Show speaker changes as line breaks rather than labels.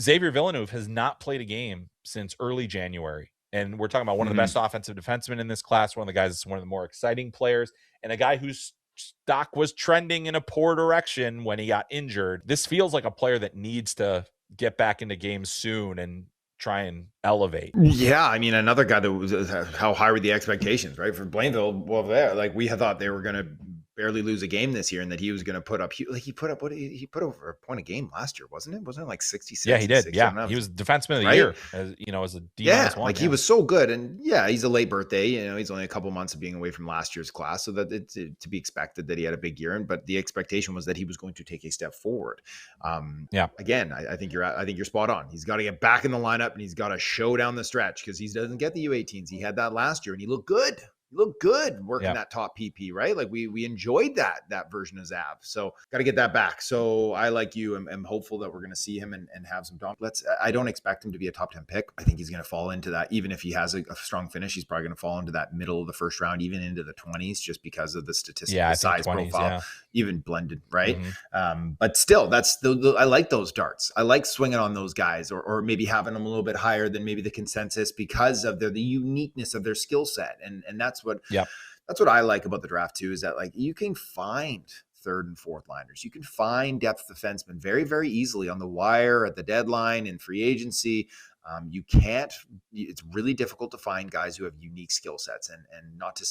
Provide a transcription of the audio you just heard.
Xavier Villeneuve has not played a game since early January. And we're talking about one of the best offensive defensemen in this class, one of the guys that's one of the more exciting players, and a guy whose stock was trending in a poor direction when he got injured. This feels like a player that needs to get back into games soon and try and elevate.
Yeah, I mean, another guy that was, how high were the expectations, right? For Blainville, well, like we had thought they were going to barely lose a game this year, and that he was going to put up, he put over a point a game last year, wasn't it? Wasn't it like 66?
Yeah, he did. Yeah, he was defenseman of the year, as a D-1.
He was so good, and he's a late birthday. He's only a couple months of being away from last year's class, so that it's to be expected that he had a big year. But the expectation was that he was going to take a step forward. Again, I think you're spot on. He's got to get back in the lineup, and he's got to show down the stretch, because he doesn't get the U18s. He had that last year, and he looked good. Look good working that top PP, right? Like we enjoyed that version of Zav. So got to get that back. So I, like you, am hopeful that we're going to see him and have some I don't expect him to be a top 10 pick. I think he's going to fall into that. Even if he has a strong finish, he's probably going to fall into that middle of the first round, even into the 20s, just because of the statistical size 20s, profile, even blended, right? But still, that's I like those darts. I like swinging on those guys, or maybe having them a little bit higher than maybe the consensus, because of the uniqueness of their skill set. And that's what I like about the draft too, is that like you can find third and fourth liners. You can find depth defensemen very, very easily on the wire, at the deadline, in free agency. It's really difficult to find guys who have unique skill sets, and not to